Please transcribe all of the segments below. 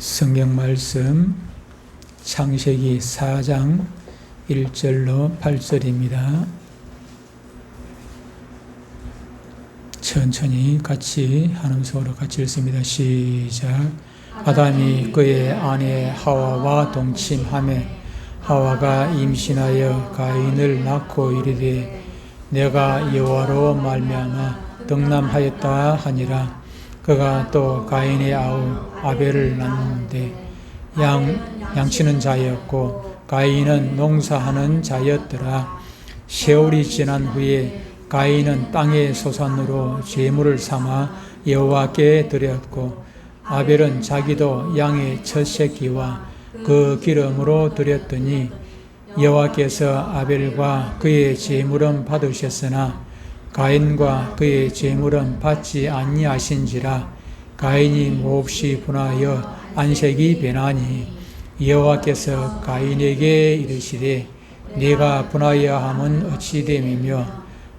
성경 말씀 창세기 4장 1절로 8절입니다. 천천히 같이 한 음성으로 같이 읽습니다. 시작. 아담이 그의 아내 하와와 동침하매 하와가 임신하여 가인을 낳고 이르되 내가 여호와로 말미암아 덕남하였다 하니라. 그가 또 가인의 아우 아벨을 낳는데 양치는 자였고 가인은 농사하는 자였더라. 세월이 지난 후에 가인은 땅의 소산으로 제물을 삼아 여호와께 드렸고 아벨은 자기도 양의 첫 새끼와 그 기름으로 드렸더니 여호와께서 아벨과 그의 제물은 받으셨으나 가인과 그의 제물은 받지 아니하신지라. 가인이 몹시 분하여 안색이 변하니 여호와께서 가인에게 이르시되 네가 분하여 함은 어찌 됨이며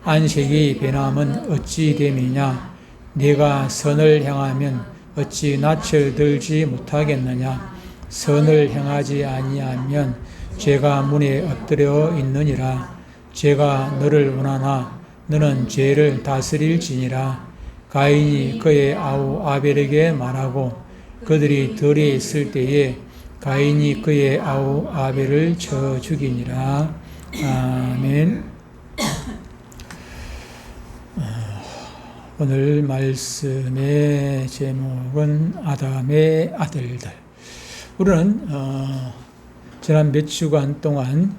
안색이 변함은 어찌 됨이냐. 네가 선을 행하면 어찌 낯을 들지 못하겠느냐. 선을 행하지 아니하면 죄가 문에 엎드려 있느니라. 죄가 너를 원하나 너는 죄를 다스릴지니라. 가인이 그의 아우 아벨에게 말하고 그들이 들에 있을 때에 가인이 그의 아우 아벨을 쳐 죽이니라. 아멘. 오늘 말씀의 제목은 아담의 아들들. 우리는 지난 몇 주간 동안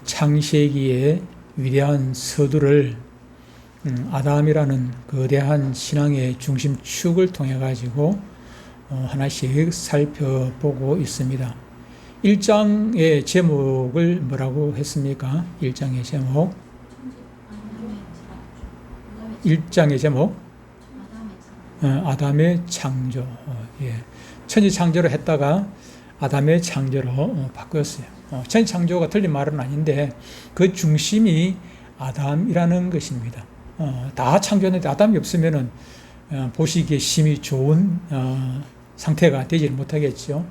창세기의 위대한 서두를 아담이라는 거대한 신앙의 중심축을 통해 가지고 하나씩 살펴보고 있습니다. 1장의 제목을 뭐라고 했습니까? 1장의 제목. 1장의 제목. 아담의 창조. 천지 창조를 했다가 아담의 창조로 바꿨어요. 천지 창조가 틀린 말은 아닌데 그 중심이 아담이라는 것입니다. 다 창조했는데 아담이 없으면은 보시기에 심히 좋은 상태가 되지 못하겠죠.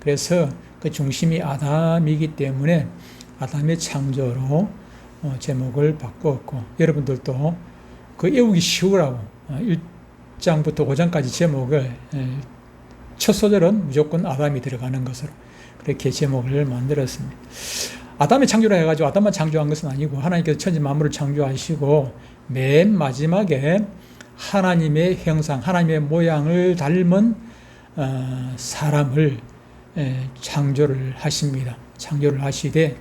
그래서 그 중심이 아담이기 때문에 아담의 창조로 제목을 바꾸었고, 여러분들도 그 외우기 쉬우라고 1장부터 5장까지 제목을 첫 소절은 무조건 아담이 들어가는 것으로 그렇게 제목을 만들었습니다. 아담의 창조를 해가지고 아담만 창조한 것은 아니고 하나님께서 천지 만물을 창조하시고 맨 마지막에 하나님의 형상, 하나님의 모양을 닮은 사람을 창조를 하십니다. 창조를 하시되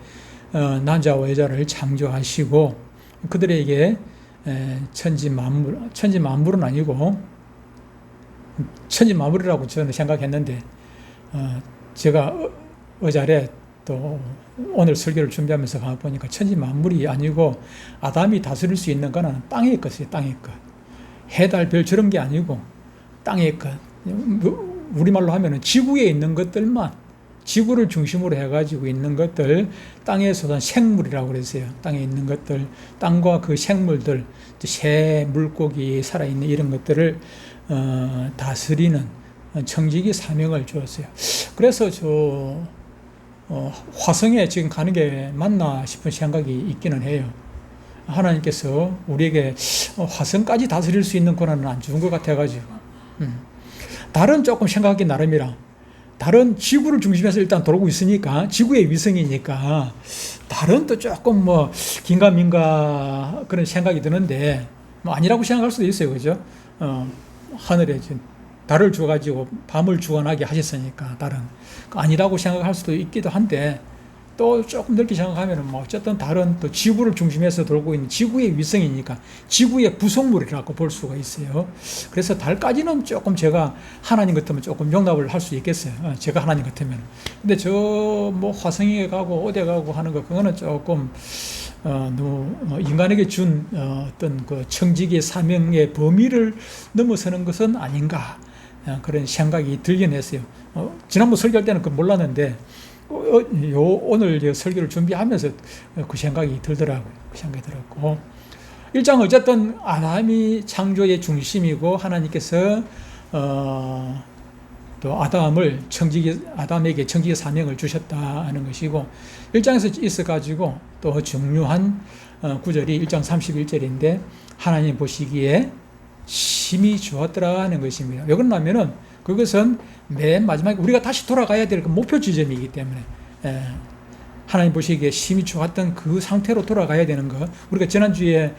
남자와 여자를 창조하시고 그들에게 천지 만물은 아니고 천지 만물이라고 저는 생각했는데 제가 어제래 또 오늘 설교를 준비하면서 가보니까 천지 만물이 아니고 아담이 다스릴 수 있는 거는 땅의 것이에요. 땅의 것. 해, 달, 별 저런 게 아니고 땅의 것. 우리말로 하면은 지구에 있는 것들만, 지구를 중심으로 해가지고 있는 것들, 땅에 솟은 생물이라고 그랬어요. 땅에 있는 것들, 땅과 그 생물들, 새, 물고기, 살아있는 이런 것들을 다스리는 청지기 사명을 주었어요. 그래서 화성에 지금 가는 게 맞나 싶은 생각이 있기는 해요. 하나님께서 우리에게 화성까지 다스릴 수 있는 권한은 안 주는 것 같아가지고. 달은 조금 생각하기 나름이라. 달은 지구를 중심에서 일단 돌고 있으니까, 지구의 위성이니까, 달은 또 조금 긴가민가 그런 생각이 드는데, 아니라고 생각할 수도 있어요. 그죠? 하늘에 지금 달을 주어가지고 밤을 주관하게 하셨으니까 달은 아니라고 생각할 수도 있기도 한데 또 조금 넓게 생각하면 어쨌든 달은 또 지구를 중심에서 돌고 있는 지구의 위성이니까 지구의 부속물이라고 볼 수가 있어요. 그래서 달까지는 조금 제가 하나님 같으면 조금 용납을 할 수 있겠어요. 제가 하나님 같으면. 근데 화성에 가고 어디 가고 하는 거 그거는 조금 너무 인간에게 준 어떤 그 청지기의 사명의 범위를 넘어서는 것은 아닌가 그런 생각이 들긴 했어요. 지난번 설교할 때는 그걸 몰랐는데 오늘 설교를 준비하면서 그 생각이 들더라고요. 그 생각이 들었고 1장 어쨌든 아담이 창조의 중심이고 하나님께서 또 아담에게 청지기 사명을 주셨다 하는 것이고, 1장에서 있어가지고 또 중요한 구절이 1장 31절인데, 하나님 보시기에 심히 좋았더라 하는 것입니다. 왜 그러냐면은 그것은 맨 마지막에 우리가 다시 돌아가야 될 그 목표 지점이기 때문에, 하나님 보시기에 심히 좋았던 그 상태로 돌아가야 되는 것. 우리가 지난주에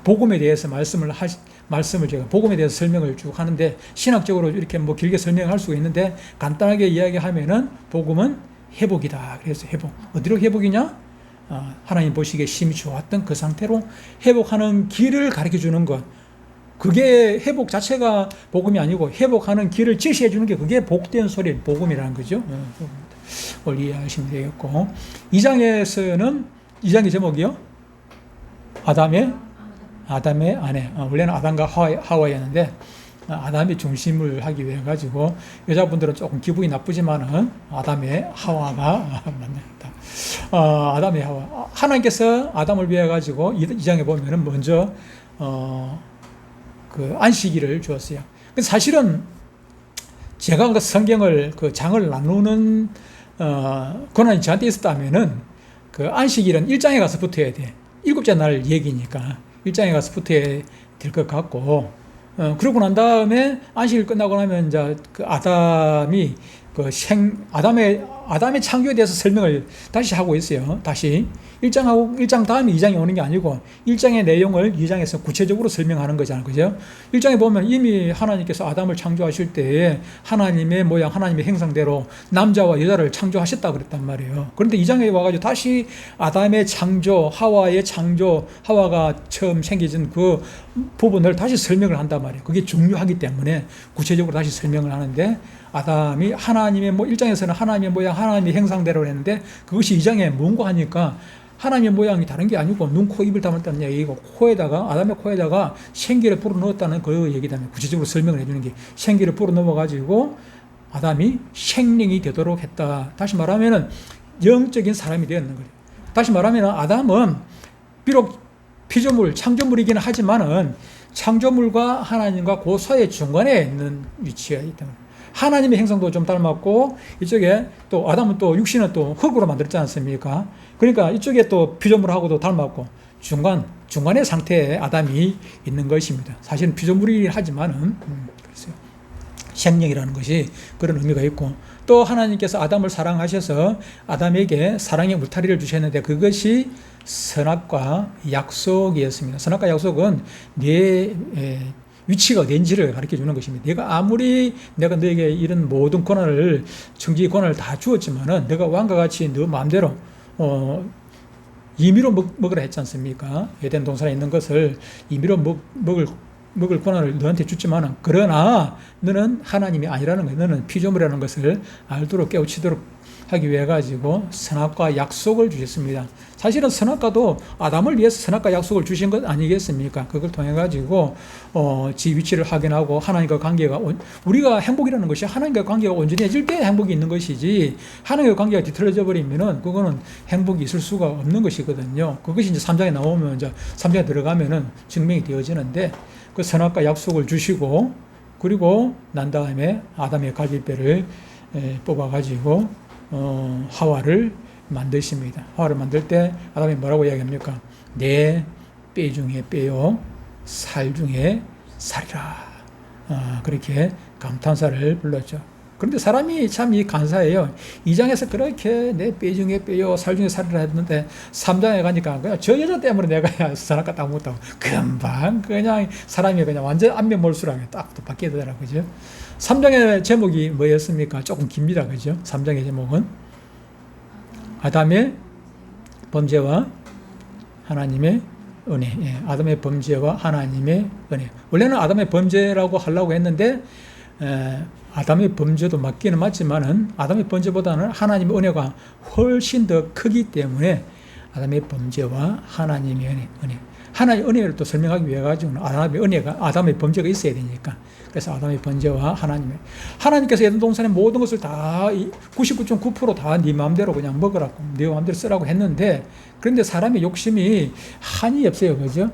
복음에 대해서 말씀을 제가 복음에 대해서 설명을 쭉 하는데, 신학적으로 이렇게 뭐 길게 설명할 수가 있는데, 간단하게 이야기하면은 복음은 회복이다. 그래서 회복. 어디로 회복이냐? 하나님 보시기에 심히 좋았던 그 상태로 회복하는 길을 가르쳐 주는 것. 그게 회복 자체가 복음이 아니고 회복하는 길을 제시해 주는 게 그게 복된 소리, 복음이라는 거죠. 그걸 이해하시면 되겠고, 2장에서는 2장의 제목이요, 아담의 아내. 원래는 아담과 하와였는데 아담의 중심을 하기 위해 가지고 여자분들은 조금 기분이 나쁘지만은 아담의 하와가 맞습니다. 아담의 하와. 하나님께서 아담을 위해 가지고 2장에 보면은 먼저 그 안식일을 주었어요. 근데 사실은 제가 그 성경을 그 장을 나누는 권한이 저한테 있었다면은 그 안식일은 1장에 가서 붙어야 돼. 7째 날 얘기니까 1장에 가서 붙어야 될 것 같고, 그러고 난 다음에 안식일 끝나고 나면 이제 그 아담의 창조에 대해서 설명을 다시 하고 있어요. 다시 1장 다음에 2장이 오는 게 아니고 1장의 내용을 2장에서 구체적으로 설명하는 거잖아요. 그죠? 1장에 보면 이미 하나님께서 아담을 창조하실 때에 하나님의 모양, 하나님의 형상대로 남자와 여자를 창조하셨다 그랬단 말이에요. 그런데 2장에 와가지고 다시 아담의 창조, 하와의 창조, 하와가 처음 생겨진 그 부분을 다시 설명을 한단 말이에요. 그게 중요하기 때문에 구체적으로 다시 설명을 하는데, 아담이 하나님의 1장에서는 하나님의 모양, 하나님의 형상대로 했는데, 그것이 2장에 뭔가 하니까 하나님의 모양이 다른 게 아니고 눈, 코, 입을 담았다는 얘기고, 아담의 코에다가 생기를 불어넣었다는 그 얘기 때문에 구체적으로 설명을 해주는 게, 생기를 불어넣어가지고 아담이 생靈되도록 했다. 다시 말하면은 영적인 사람이 되었는 거예요. 다시 말하면 아담은 비록 피조물, 창조물이긴 하지만은 창조물과 하나님과 그 사이의 중간에 있는 위치가 있다. 하나님의 형상도 좀 닮았고, 이쪽에 또 아담은 또 육신은 또 흙으로 만들었지 않습니까? 그러니까 이쪽에 또 피조물하고도 닮았고, 중간의 상태에 아담이 있는 것입니다. 사실은 피조물이긴 하지만은, 그래서 생명이라는 것이 그런 의미가 있고, 또 하나님께서 아담을 사랑하셔서 아담에게 사랑의 울타리를 주셨는데, 그것이 선악과 약속이었습니다. 선악과 약속은 내 위치가 어딘지를 가르쳐 주는 것입니다. 내가 아무리 내가 너에게 이런 모든 권한을, 청지 권한을 다 주었지만은 내가 왕과 같이 너 마음대로 임의로 먹으라 했지 않습니까? 에덴 동산에 있는 것을 임의로 먹을 권한을 너한테 줬지만은, 그러나 너는 하나님이 아니라는 거예요. 너는 피조물이라는 것을 알도록 깨우치도록 하기 위해 가지고 선악과 약속을 주셨습니다. 사실은 선악과도 아담을 위해서 선악과 약속을 주신 것 아니겠습니까? 그걸 통해 가지고 지 위치를 확인하고 하나님과 관계가, 우리가 행복이라는 것이 하나님과 관계가 온전해질 때 행복이 있는 것이지, 하나님과 관계가 뒤틀어져 버리면은 그거는 행복이 있을 수가 없는 것이거든요. 그것이 이제 3장에 나오면, 이제 3장에 들어가면은 증명이 되어지는데, 그 선악과 약속을 주시고, 그리고 난 다음에 아담의 갈비뼈를 뽑아 가지고 하와를 만드십니다. 하와를 만들 때 아담이 뭐라고 이야기합니까? 내 뼈 중에 뼈요, 살 중에 살이라. 그렇게 감탄사를 불렀죠. 그런데 사람이 참 간사해요. 2장에서 그렇게 내 뼈 중에 뼈요, 살 중에 살이라 했는데 3장에 가니까 그냥 저 여자 때문에 내가 선악과 딱 못하고 금방 그냥 사람이 그냥 완전 안면몰수라게 딱 또 바뀌게 되더라고요. 그죠? 3장의 제목이 뭐였습니까? 조금 깁니다. 그죠? 3장의 제목은 아담의 범죄와 하나님의 은혜. 아담의 범죄와 하나님의 은혜. 원래는 아담의 범죄라고 하려고 했는데, 아담의 범죄도 맞기는 맞지만은 아담의 범죄보다는 하나님의 은혜가 훨씬 더 크기 때문에 아담의 범죄와 하나님의 은혜. 하나님의 은혜를 또 설명하기 위해 가지고는 아담의 범죄가 있어야 되니까. 그래서 아담의 범죄와 하나님께서 에덴 동산의 모든 것을 다 99.9% 다 네 마음대로 그냥 먹으라고, 네 마음대로 쓰라고 했는데, 그런데 사람의 욕심이 한이 없어요. 그죠?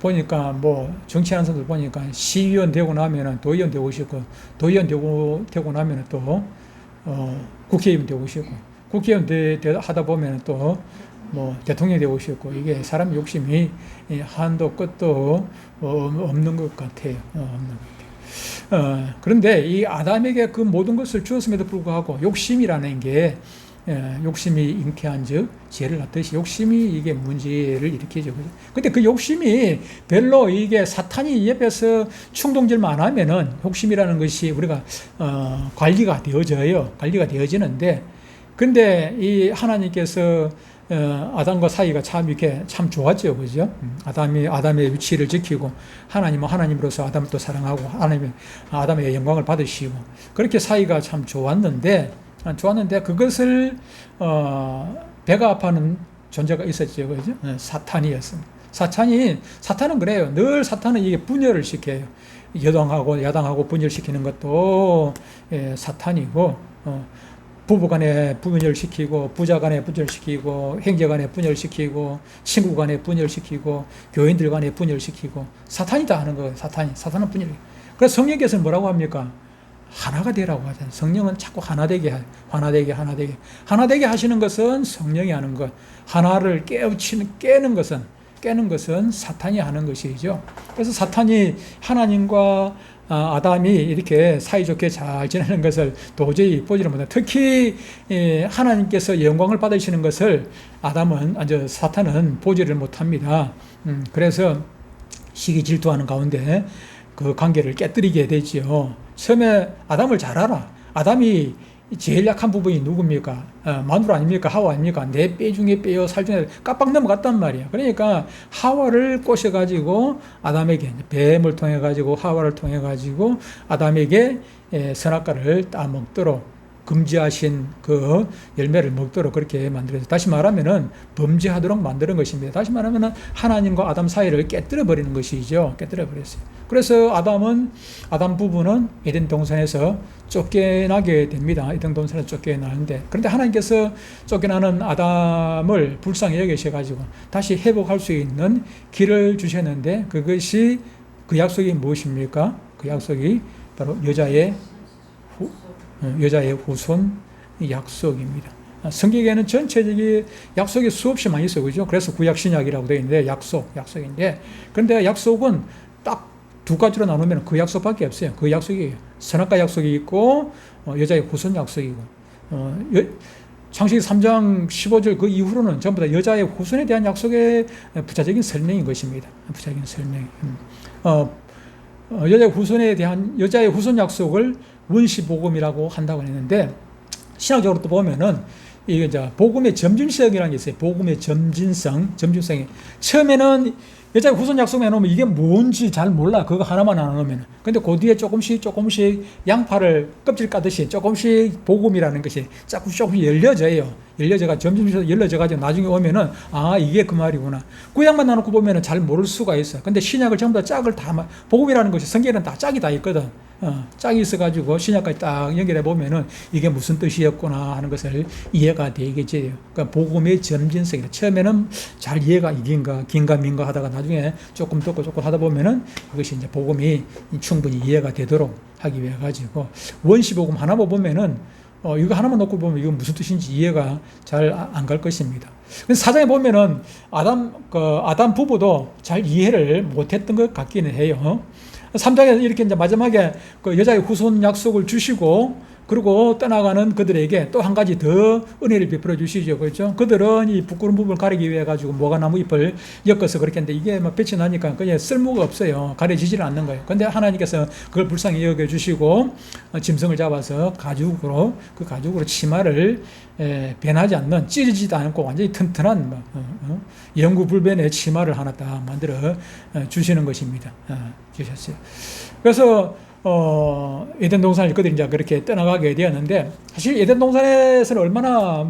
보니까 뭐 정치하는 사람들 보니까 시의원 되고 나면은 도의원 되고 싶고, 도의원 되고 나면은 또 국회의원 되고 싶고, 국회의원 하다 보면은 또 뭐 대통령이 되고 싶고, 이게 사람 욕심이 한도 끝도 없는 것 같아요. 없는 것 같아요. 그런데 이 아담에게 그 모든 것을 주었음에도 불구하고 욕심이라는 게, 욕심이 잉태한즉 죄를 낳듯이 욕심이 이게 문제를 일으키죠. 근데 그 욕심이 별로 이게 사탄이 옆에서 충동질만 안 하면은 욕심이라는 것이 우리가 관리가 되어져요. 관리가 되어지는데, 근데 이 하나님께서 아담과 사이가 참 이렇게 참 좋았죠, 그죠? 아담의 위치를 지키고, 하나님은 하나님으로서 아담을 또 사랑하고, 하나님의 아담의 영광을 받으시고, 그렇게 사이가 참 좋았는데 그것을 배가 아파하는 존재가 있었죠, 그죠? 사탄이었습니다. 사탄은 그래요. 늘 사탄은 이게 분열을 시켜요. 야당하고 분열시키는 것도 사탄이고, 부부 간에 분열시키고, 부자 간에 분열시키고, 형제 간에 분열시키고, 친구 간에 분열시키고, 교인들 간에 분열시키고, 사탄이 다 하는 거예요. 사탄은 분열. 그래서 성령께서는 뭐라고 합니까? 하나가 되라고 하잖아요. 성령은 자꾸 하나되게 하시는 것은 성령이 하는 것. 하나를 깨는 것은 사탄이 하는 것이죠. 그래서 사탄이 하나님과 아담이 이렇게 사이좋게 잘 지내는 것을 도저히 보지를 못해요. 특히 하나님께서 영광을 받으시는 것을 사탄은 보지를 못합니다. 그래서 시기 질투하는 가운데 그 관계를 깨뜨리게 되지요. 처음에 아담을 잘 알아. 아담이 제일 약한 부분이 누굽니까? 마누라 아닙니까? 하와 아닙니까? 내 뼈 중에 뼈요, 살 중에 깜빡 넘어갔단 말이야. 그러니까 하와를 꼬셔가지고 아담에게, 뱀을 통해가지고 하와를 통해가지고 아담에게 선악과를 따먹도록 금지하신 그 열매를 먹도록 그렇게 만들어서, 다시 말하면은 범죄하도록 만드는 것입니다. 다시 말하면은 하나님과 아담 사이를 깨뜨려 버리는 것이죠. 깨뜨려 버렸어요. 그래서 아담 부부는 에덴 동산에서 쫓겨나게 됩니다. 에덴 동산에서 쫓겨나는데, 그런데 하나님께서 쫓겨나는 아담을 불쌍히 여기셔가지고 다시 회복할 수 있는 길을 주셨는데, 그것이 그 약속이 무엇입니까? 그 약속이 바로 여자의 후손 약속입니다. 성경에는 전체적인 약속이 수없이 많이 있어요. 그죠? 그래서 구약 신약이라고 되어 있는데, 약속인데, 그런데 약속은 딱 두 가지로 나누면 그 약속밖에 없어요. 그 약속이 선악과 약속이 있고, 여자의 후손 약속이고, 창세기 3장 15절 그 이후로는 전부 다 여자의 후손에 대한 약속의 부차적인 설명인 것입니다. 부차적인 설명. 여자의 후손 약속을 원시복음이라고 한다고 했는데, 신학적으로 또 보면은 이게 이제 복음의 점진성이라는 게 있어요. 복음의 점진성이 처음에는 여자의 후손 약속만 해놓으면 이게 뭔지 잘 몰라. 그거 하나만 안 해놓으면. 근데 그 뒤에 조금씩 양파를 껍질 까듯이 조금씩 복음이라는 것이 조금씩 열려져가지고 나중에 오면은, 이게 그 말이구나. 구약만 나놓고 보면은 잘 모를 수가 있어. 근데 신약을 전부 다 복음이라는 것이 성경에는 다 짝이 다 있거든. 짝이 있어가지고 신약까지 딱 연결해 보면은 이게 무슨 뜻이었구나 하는 것을 이해가 되겠지. 그러니까 복음의 점진성이다. 처음에는 잘 이해가 긴가 민가 하다가 나중에 조금 듣고 하다 보면은 그것이 이제 복음이 충분히 이해가 되도록 하기 위해 가지고, 원시복음 하나만 보면은 이거 하나만 놓고 보면 이거 무슨 뜻인지 이해가 잘 안 갈 것입니다. 그래서 사장에 보면은 아담 부부도 잘 이해를 못했던 것 같기는 해요. 3장에서 이렇게 이제 마지막에 그 여자의 후손 약속을 주시고, 그리고 떠나가는 그들에게 또 한 가지 더 은혜를 베풀어 주시죠. 그렇죠? 그들은 이 부끄러운 부분을 가리기 위해 가지고 모가나무 잎을 엮어서 그렇게 했는데, 이게 빛이 나니까 그냥 쓸모가 없어요. 가려지지를 않는 거예요. 근데 하나님께서 그걸 불쌍히 여겨 주시고, 짐승을 잡아서 가죽으로 치마를 변하지 않는, 찌르지도 않고 완전히 튼튼한 영구불변의 치마를 하나 딱 만들어 주시는 것입니다. 주셨어요. 그래서 에덴 동산을 그들이 이제 그렇게 떠나가게 되었는데, 사실 에덴 동산에서는 얼마나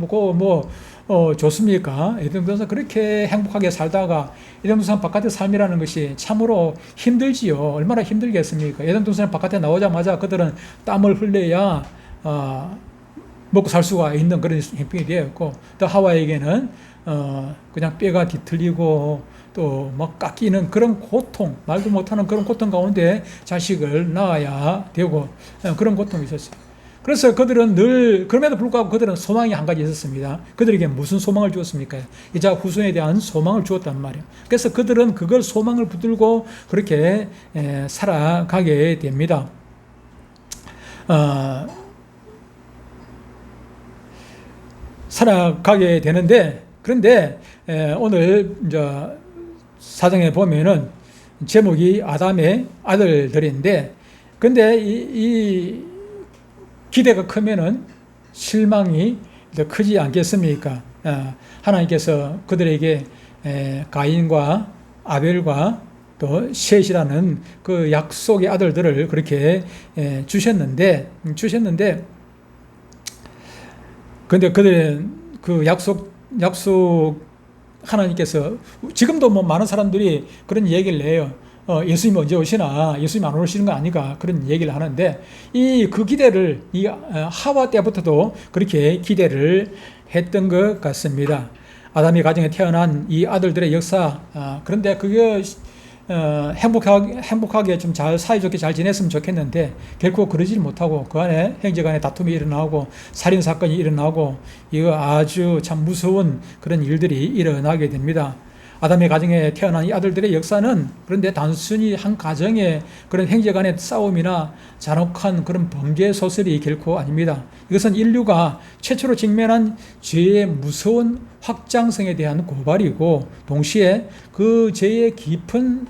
좋습니까? 에덴 동산 그렇게 행복하게 살다가 에덴 동산 바깥의 삶이라는 것이 참으로 힘들지요. 얼마나 힘들겠습니까? 에덴 동산 바깥에 나오자마자 그들은 땀을 흘려야 먹고 살 수가 있는 그런 형편이 되었고, 또 하와에게는 그냥 뼈가 뒤틀리고 또 막 깎이는 그런 고통, 말도 못하는 그런 고통 가운데 자식을 낳아야 되고 그런 고통이 있었어요. 그래서 그들은 늘, 그럼에도 불구하고 그들은 소망이 한 가지 있었습니다. 그들에게 무슨 소망을 주었습니까? 이자 후손에 대한 소망을 주었단 말이에요. 그래서 그들은 그걸 소망을 붙들고 그렇게 살아가게 됩니다. 살아가게 되는데, 그런데 오늘 이제 사정에 보면은 제목이 아담의 아들들인데, 근데 이 기대가 크면은 실망이 더 크지 않겠습니까? 하나님께서 그들에게 가인과 아벨과 또 셋이라는 그 약속의 아들들을 그렇게 주셨는데, 근데 그들은 그 약속 하나님께서 지금도 뭐 많은 사람들이 그런 얘기를 해요. 예수님 언제 오시나, 예수님 안 오시는 거 아닌가, 그런 얘기를 하는데, 그 기대를, 하와 때부터도 그렇게 기대를 했던 것 같습니다. 아담의 가정에 태어난 이 아들들의 역사, 그런데 그게, 행복하게 좀 사이좋게 잘 지냈으면 좋겠는데, 결코 그러지 못하고, 그 안에 형제 간에 다툼이 일어나고, 살인사건이 일어나고, 이거 아주 참 무서운 그런 일들이 일어나게 됩니다. 아담의 가정에 태어난 이 아들들의 역사는 그런데 단순히 한 가정의 그런 형제 간의 싸움이나 잔혹한 그런 범죄 소설이 결코 아닙니다. 이것은 인류가 최초로 직면한 죄의 무서운 확장성에 대한 고발이고, 동시에 그 죄의 깊은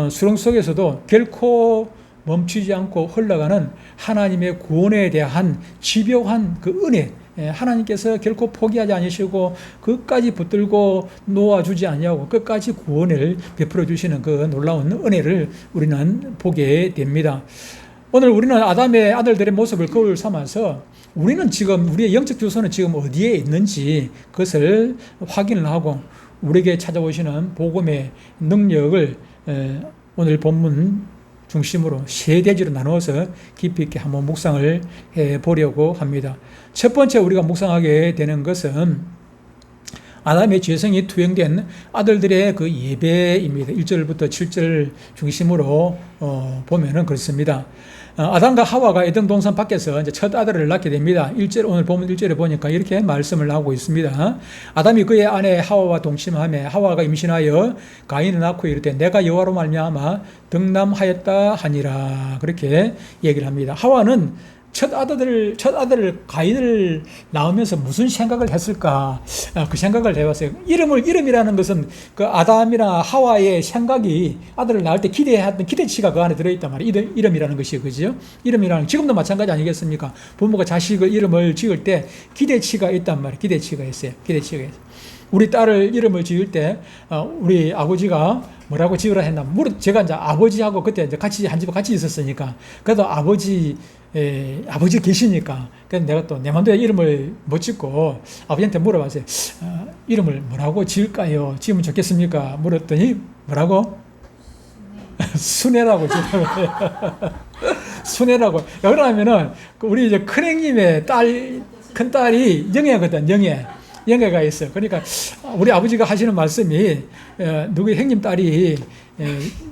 수렁 속에서도 결코 멈추지 않고 흘러가는 하나님의 구원에 대한 집요한 그 은혜, 하나님께서 결코 포기하지 않으시고 끝까지 붙들고 놓아주지 않냐고 끝까지 구원을 베풀어 주시는 그 놀라운 은혜를 우리는 보게 됩니다. 오늘 우리는 아담의 아들들의 모습을 거울 삼아서 우리는 지금 우리의 영적 주소는 지금 어디에 있는지 그것을 확인을 하고 우리에게 찾아오시는 복음의 능력을 오늘 본문 중심으로 세 대지로 나누어서 깊이 있게 한번 묵상을 해보려고 합니다. 첫 번째 우리가 묵상하게 되는 것은 아담의 죄성이 투영된 아들들의 그 예배입니다. 1절부터 7절 중심으로 보면은 그렇습니다. 아담과 하와가 에덴 동산 밖에서 이제 첫 아들을 낳게 됩니다. 오늘 보면 1절에 보니까 이렇게 말씀을 하고 있습니다. 아담이 그의 아내 하와와 동침하며 하와가 임신하여 가인을 낳고 이르되 내가 여호와로 말미암아 득남하였다 하니라. 그렇게 얘기를 합니다. 하와는 첫 아들을 가인을 낳으면서 무슨 생각을 했을까? 그 생각을 해봤어요. 이름이라는 것은 그 아담이나 하와의 생각이 아들을 낳을 때 기대했던 기대치가 그 안에 들어있단 말이에요. 이름이라는 것이, 그죠? 지금도 마찬가지 아니겠습니까? 부모가 자식을 이름을 지을 때 기대치가 있단 말이에요. 기대치가 있어요. 우리 딸을 이름을 지을 때, 우리 아버지가 뭐라고 지으라 했나? 제가 이제 아버지하고 그때 이제 한 집에 같이 있었으니까. 그래도 아버지 계시니까. 그래서 내가 또 내 맘대로 이름을 못 짓고 아버지한테 물어봤어요. 이름을 뭐라고 지을까요? 지으면 좋겠습니까? 물었더니 뭐라고? 순애라고 지으라고. 순애라고. 그러면은 우리 이제 큰형님의 큰 딸이 영애거든, 영애가 있어요. 그러니까 우리 아버지가 하시는 말씀이 누구 형님 딸이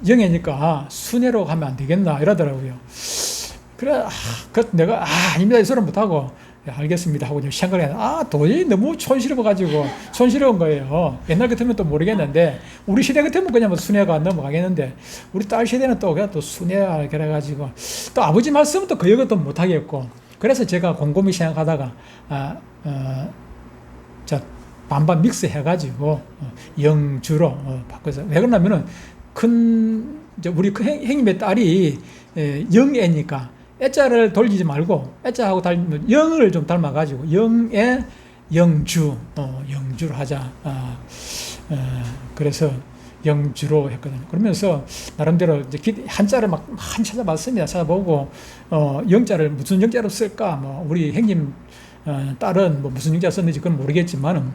영애니까 순애로 가면 안 되겠나 이러더라고요. 그래, 내가 아닙니다 이 소리는 못하고 알겠습니다 하고 생각을 했는데 도저히 너무 촌스러운 거예요. 옛날 같으면 또 모르겠는데 우리 시대 같으면 그냥 뭐 순애가 넘어가겠는데 우리 딸 시대는 또 그냥 또 순애라 그래가지고 또 아버지 말씀은 또 그 얘기도 못하겠고 그래서 제가 곰곰이 생각하다가 반반 믹스 해가지고 영주로 바꿔서 왜 그러냐면은 우리 형님의 딸이 영애니까 애자를 돌리지 말고 애자하고 영을 좀 닮아가지고 영애 영주로 하자. 그래서 영주로 했거든요. 그러면서 나름대로 이제 한자를 막 찾아봤습니다. 찾아보고 영자를 무슨 영자로 쓸까? 뭐 우리 형님 딸은 뭐 무슨 영자 썼는지 그건 모르겠지만은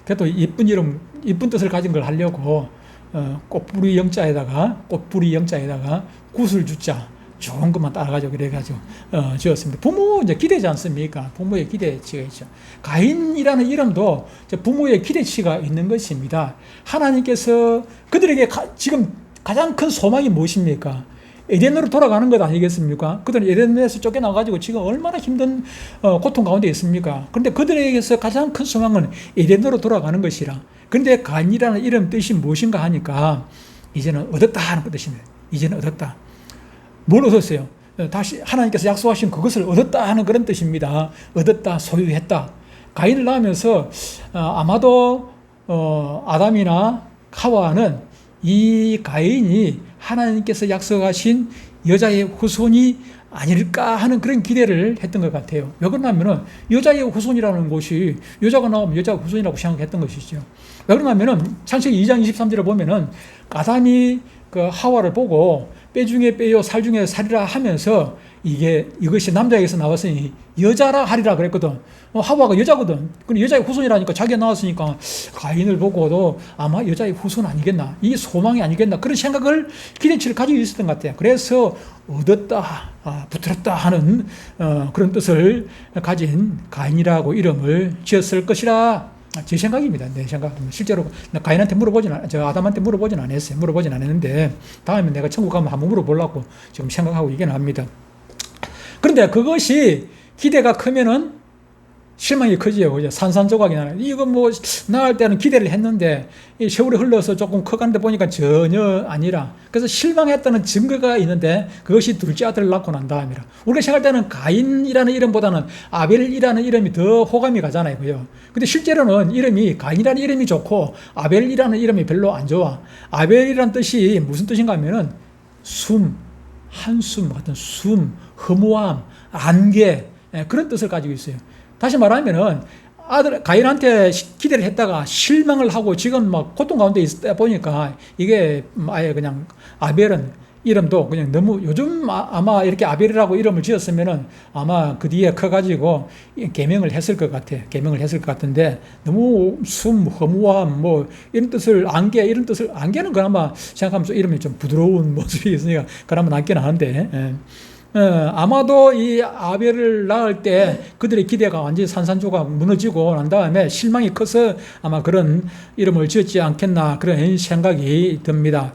그래도 이쁜 뜻을 가진 걸 하려고 꽃뿌리 영자에다가 굿을 주자 좋은 것만 따라가지고 그래가지고 지었습니다. 부모 이제 기대지 않습니까? 부모의 기대치가 있죠. 가인이라는 이름도 부모의 기대치가 있는 것입니다. 하나님께서 그들에게 지금 가장 큰 소망이 무엇입니까? 에덴으로 돌아가는 것 아니겠습니까? 그들은 에덴에서 쫓겨나가지고 지금 얼마나 힘든 고통 가운데 있습니까? 그런데 그들에게서 가장 큰 소망은 에덴으로 돌아가는 것이라. 그런데 가인이라는 이름 뜻이 무엇인가 하니까 이제는 얻었다 하는 뜻입니다. 이제는 얻었다. 뭘 얻었어요? 다시 하나님께서 약속하신 그것을 얻었다 하는 그런 뜻입니다. 얻었다, 소유했다. 가인을 낳으면서 아마도 아담이나 하와는 이 가인이 하나님께서 약속하신 여자의 후손이 아닐까 하는 그런 기대를 했던 것 같아요. 왜 그러냐면은 여자의 후손이라는 것이 여자가 나오면 여자 후손이라고 생각했던 것이죠. 왜 그러냐면은 창세기 2장 23절에 보면은 아담이 그 하와를 보고 뼈 중에 뼈요 살 중에 살이라 하면서 이것이 남자에게서 나왔으니 여자라 하리라 그랬거든. 하와가 여자거든. 근데 여자의 후손이라니까 자기가 나왔으니까 가인을 보고도 아마 여자의 후손 아니겠나. 이게 소망이 아니겠나. 그런 생각을 기대치를 가지고 있었던 것 같아요. 그래서 얻었다, 붙들었다 하는 그런 뜻을 가진 가인이라고 이름을 지었을 것이라. 제 생각입니다. 내 생각. 실제로 가인한테 아담한테 물어보진 않았어요. 물어보진 않았는데 다음에 내가 천국 가면 한번 물어보려고 지금 생각하고 있긴 합니다. 그런데 그것이 기대가 크면은 실망이 크지요. 그죠? 산산조각이 나요. 이거 뭐, 나을 때는 기대를 했는데, 이 세월이 흘러서 조금 커가는데 보니까 전혀 아니라. 그래서 실망했다는 증거가 있는데, 그것이 둘째 아들을 낳고 난 다음이라. 우리가 생각할 때는 가인이라는 이름보다는 아벨이라는 이름이 더 호감이 가잖아요. 그죠? 근데 실제로는 가인이라는 이름이 좋고, 아벨이라는 이름이 별로 안 좋아. 아벨이라는 뜻이 무슨 뜻인가 하면은, 한숨 같은 허무함, 안개, 그런 뜻을 가지고 있어요. 다시 말하면은 가인한테 기대를 했다가 실망을 하고 지금 막 고통 가운데 있다 보니까 이게 아예 그냥 아벨은 이름도 그냥 너무 요즘 아마 이렇게 아벨이라고 이름을 지었으면은 아마 그 뒤에 커가지고 계명을 했을 것 같아. 계명을 했을 것 같은데 너무 허무함 뭐 이런 뜻을 안개는 그나마 생각하면서 이름이 좀 부드러운 모습이 있으니까 그나마 낫긴 하는데. 아마도 이 아벨을 낳을 때 그들의 기대가 완전히 산산조각 무너지고 난 다음에 실망이 커서 아마 그런 이름을 지었지 않겠나 그런 생각이 듭니다.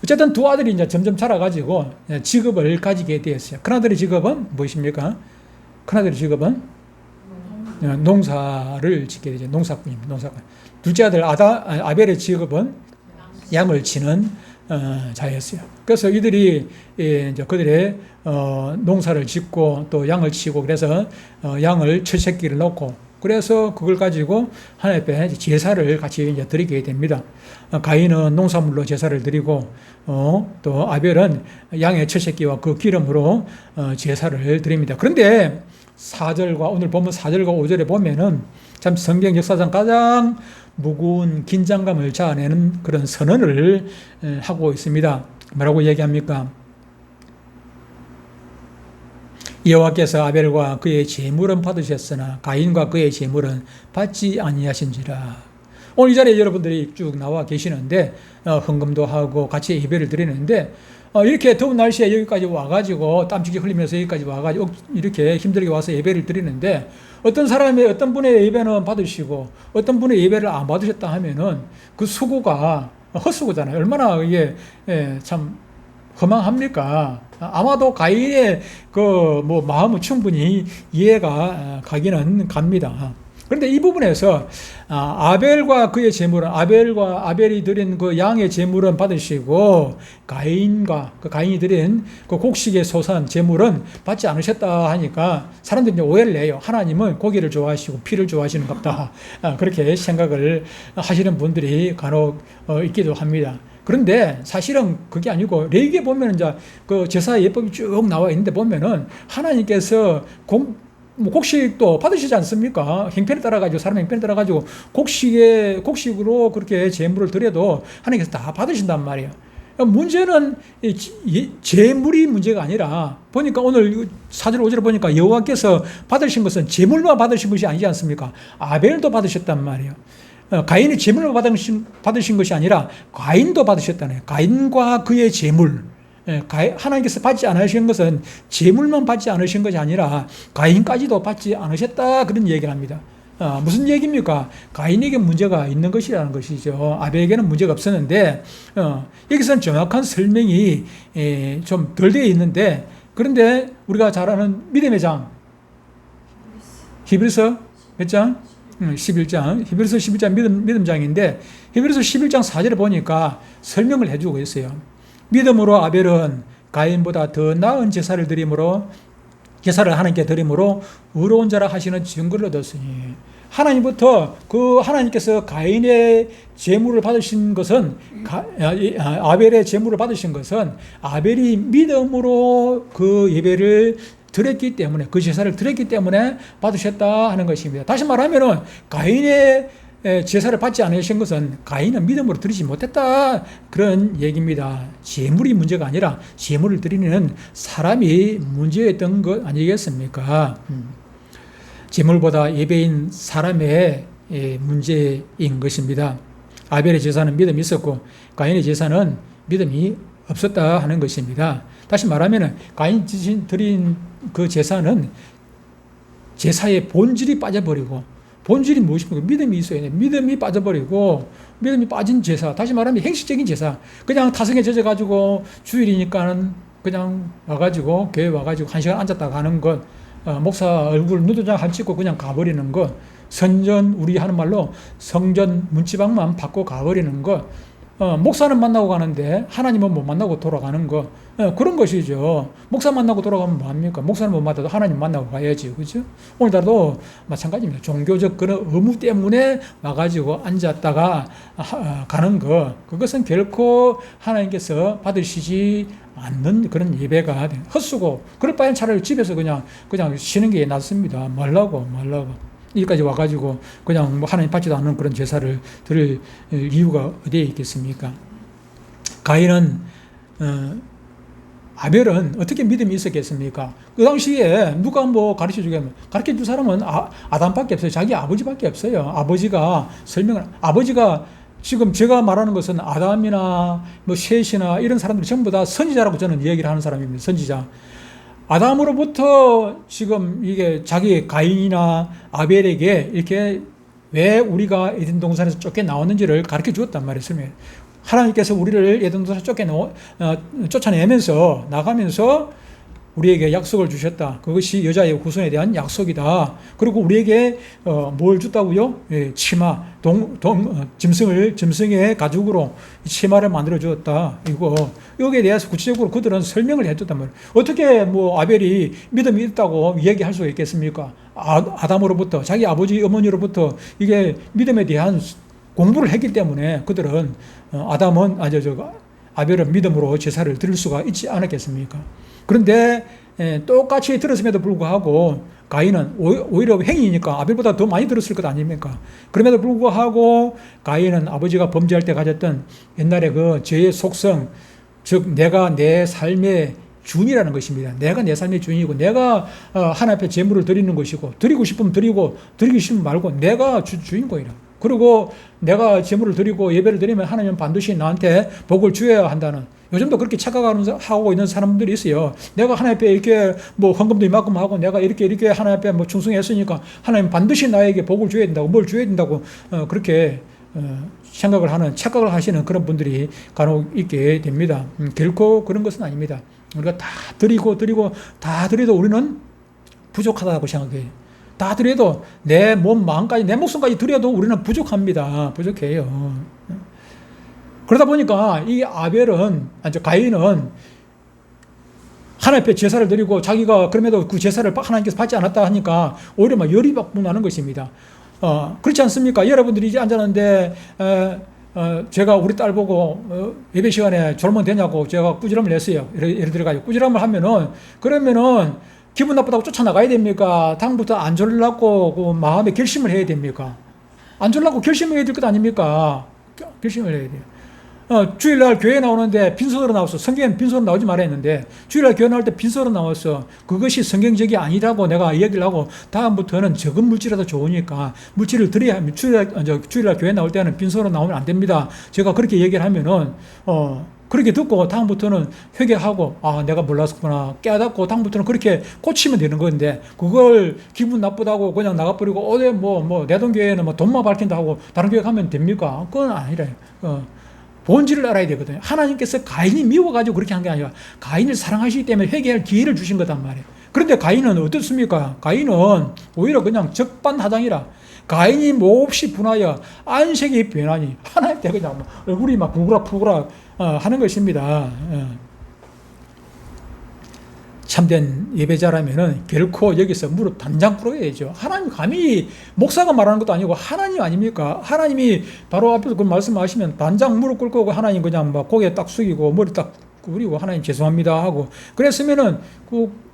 어쨌든 두 아들이 이제 점점 자라가지고 직업을 가지게 되었어요. 큰아들의 직업은 무엇입니까? 큰아들의 직업은 농사를 짓게 되죠. 농사꾼입니다. 농사꾼. 둘째 아들 아벨의 직업은 양을 치는 자였어요. 그래서 이들이 이제 그들의 농사를 짓고 또 양을 치고 그래서 양을 첫 새끼를 넣고 그래서 그걸 가지고 하나님 앞에 제사를 같이 이제 드리게 됩니다. 가인은 농산물로 제사를 드리고 또 아벨은 양의 첫 새끼와 그 기름으로 제사를 드립니다. 그런데 4절과 오늘 보면 4절과 5절에 보면은 참 성경 역사상 가장 무거운 긴장감을 자아내는 그런 선언을 하고 있습니다. 뭐라고 얘기합니까? 여호와께서 아벨과 그의 제물은 받으셨으나 가인과 그의 제물은 받지 아니하신지라. 오늘 이 자리에 여러분들이 쭉 나와 계시는데 헌금도 하고 같이 예배를 드리는데 이렇게 더운 날씨에 여기까지 와가지고 땀 찌게 흘리면서 여기까지 와가지고 이렇게 힘들게 와서 예배를 드리는데 어떤 분의 예배는 받으시고 어떤 분의 예배를 안 받으셨다 하면은 그 수고가 헛수고잖아요. 얼마나 이게 참 허망합니까? 아마도 가인의 마음은 충분히 이해가 가기는 갑니다. 그런데 이 부분에서 아벨과 그의 제물은 아벨이 드린 그 양의 제물은 받으시고 가인이 드린 그 곡식의 소산 제물은 받지 않으셨다 하니까 사람들이 오해를 해요. 하나님은 고기를 좋아하시고 피를 좋아하시는 같다. 그렇게 생각을 하시는 분들이 간혹 있기도 합니다. 그런데 사실은 그게 아니고 레위기에 보면 이제 그 제사 예법이 쭉 나와 있는데 보면은 하나님께서 곡식도 받으시지 않습니까? 행편에 따라가지고, 사람 행편에 따라가지고, 곡식으로 그렇게 제물을 드려도 하나님께서 다 받으신단 말이에요. 문제는 제물이 문제가 아니라, 보니까 오늘 4절, 5절에 보니까 여호와께서 받으신 것은 제물만 받으신 것이 아니지 않습니까? 아벨도 받으셨단 말이에요. 가인이 제물을 받으신 것이 아니라, 가인도 받으셨다네요. 가인과 그의 제물. 하나님께서 받지 않으신 것은 재물만 받지 않으신 것이 아니라 가인까지도 받지 않으셨다, 그런 얘기를 합니다. 무슨 얘기입니까? 가인에게 문제가 있는 것이라는 것이죠. 아벨에게는 문제가 없었는데, 여기서는 정확한 설명이 좀 덜 되어 있는데, 그런데 우리가 잘 아는 믿음의 장, 히브리서 몇 장? 11장. 히브리서 11장 믿음장인데, 히브리서 11장 4절에 보니까 설명을 해주고 있어요. 믿음으로 아벨은 가인보다 더 나은 제사를 하나님께 드림으로 의로운 자라 하시는 증거를 얻었으니, 하나님부터 하나님께서 가인의 제물을 받으신 것은, 아벨의 제물을 받으신 것은 아벨이 믿음으로 그 예배를 드렸기 때문에, 그 제사를 드렸기 때문에 받으셨다 하는 것입니다. 다시 말하면은 가인의 제사를 받지 않으신 것은 가인은 믿음으로 드리지 못했다, 그런 얘기입니다. 제물이 문제가 아니라 제물을 드리는 사람이 문제였던 것 아니겠습니까? 제물보다 예배인 사람의 문제인 것입니다. 아벨의 제사는 믿음이 있었고 가인의 제사는 믿음이 없었다 하는 것입니다. 다시 말하면 가인 드린 그 제사는 제사의 본질이 빠져버리고, 본질이 무엇입니까? 믿음이 있어야 돼. 믿음이 빠져버리고, 믿음이 빠진 제사, 다시 말하면 행식적인 제사, 그냥 타성에 젖어가지고 주일이니까는 그냥 와가지고 교회 와가지고 1시간 앉았다 가는 것, 목사 얼굴 누도장 한 찍고 그냥 가버리는 것, 선전, 우리 하는 말로 성전 문지방만 받고 가버리는 것, 목사는 만나고 가는데 하나님은 못 만나고 돌아가는 것, 그런 것이죠. 목사 만나고 돌아가면 뭐합니까? 목사는 못 만나도 하나님 만나고 가야지, 그죠? 오늘날도 마찬가지입니다. 종교적 그런 의무 때문에 와가지고 앉았다가 가는 것, 그것은 결코 하나님께서 받으시지 않는 그런 예배가 헛수고, 그럴 바에는 차라리 집에서 그냥 쉬는 게 낫습니다. 말라고. 여기까지 와가지고 그냥 뭐 하나님 받지도 않는 그런 제사를 드릴 이유가 어디에 있겠습니까? 가인은, 아벨은 어떻게 믿음이 있었겠습니까? 그 당시에 누가 뭐 가르쳐 주겠노? 가르쳐 줄 사람은 아담밖에 없어요. 자기 아버지밖에 없어요. 아버지가 지금 제가 말하는 것은 아담이나 뭐 셋이나 이런 사람들이 전부 다 선지자라고 저는 얘기를 하는 사람입니다. 선지자. 아담으로부터 지금 이게 자기 가인이나 아벨에게 이렇게 왜 우리가 에덴 동산에서 쫓겨나왔는지를 가르쳐 주었단 말이에요. 하나님께서 우리를 에덴 동산에서 쫓아내면서 나가면서 우리에게 약속을 주셨다. 그것이 여자의 후손에 대한 약속이다. 그리고 우리에게 뭘 줬다고요? 치마, 짐승의 가죽으로 치마를 만들어 주었다. 여기에 대해서 구체적으로 그들은 설명을 해줬단 말이에요. 어떻게 뭐 아벨이 믿음이 있다고 얘기할 수가 있겠습니까? 아담으로부터, 자기 아버지 어머니로부터 이게 믿음에 대한 공부를 했기 때문에 그들은 아벨은 믿음으로 제사를 드릴 수가 있지 않았겠습니까? 그런데 똑같이 들었음에도 불구하고 가인은 오히려 행위니까 아벨보다 더 많이 들었을 것 아닙니까? 그럼에도 불구하고 가인은 아버지가 범죄할 때 가졌던 옛날에 그 죄의 속성, 즉 내가 내 삶의 주인이라는 것입니다. 내가 내 삶의 주인이고 내가 하나님 앞에 제물을 드리는 것이고, 드리고 싶으면 드리고 드리기 싫으면 말고 내가 주인공이라. 그리고 내가 제물을 드리고 예배를 드리면 하나님은 반드시 나한테 복을 주어야 한다는, 요즘도 그렇게 착각하고 있는 사람들이 있어요. 내가 하나님 앞에 이렇게 뭐 헌금도 이만큼 하고 내가 이렇게 하나님 앞에 뭐 충성했으니까 하나님 반드시 나에게 복을 줘야 된다고, 뭘 줘야 된다고 그렇게 착각을 하시는 그런 분들이 간혹 있게 됩니다. 결코 그런 것은 아닙니다. 우리가 다 드리고 다 드려도 우리는 부족하다고 생각해요. 다 드려도 내 몸, 마음까지, 내 목숨까지 드려도 우리는 부족합니다. 부족해요. 그러다 보니까 이 가인은 하나님 앞에 제사를 드리고 자기가 그럼에도 그 제사를 하나님께서 받지 않았다 하니까 오히려 막 열이 나는 것입니다. 그렇지 않습니까? 여러분들이 이제 앉았는데 제가 우리 딸 보고 예배 시간에 졸면 되냐고 제가 꾸지람을 냈어요. 예를 들어가지고 꾸지람을 하면은, 그러면은 기분 나쁘다고 쫓아나가야 됩니까? 다음부터 안 졸라고 그 마음에 결심을 해야 됩니까? 안 졸라고 결심을 해야 될 것 아닙니까? 결심을 해야 돼요. 주일날 교회 나오는데 빈손으로 나왔어. 성경에는 빈손으로 나오지 말아 했는데 주일날 교회 나올 때 빈손으로 나왔어. 그것이 성경적이 아니라고 내가 얘기를 하고, 다음부터는 적은 물질이라도 좋으니까 물질을 드려야 합니다. 주일날 교회 나올 때는 빈손으로 나오면 안 됩니다. 제가 그렇게 얘기를 하면은 그렇게 듣고 다음부터는 회개하고 내가 몰랐구나 깨닫고 다음부터는 그렇게 고치면 되는 건데 그걸 기분 나쁘다고 그냥 나가버리고 어제 내 돈 교회는 뭐 돈만 밝힌다 하고 다른 교회 가면 됩니까? 그건 아니래요. 본질을 알아야 되거든요. 하나님께서 가인이 미워가지고 그렇게 한 게 아니라 가인을 사랑하시기 때문에 회개할 기회를 주신 거단 말이에요. 그런데 가인은 어떻습니까? 가인은 오히려 그냥 적반하장이라 가인이 몹시 분하여 안색이 변하니 하나님께 그냥 얼굴이 막 부그락부그락 하는 것입니다. 참된 예배자라면은 결코 여기서 무릎 단장 꿇어야죠. 하나님 감히 목사가 말하는 것도 아니고 하나님 아닙니까? 하나님이 바로 앞에서 그 말씀하시면 단장 무릎 꿇고 하나님 그냥 막 고개 딱 숙이고 머리 딱 구부리고 하나님 죄송합니다 하고 그랬으면은 그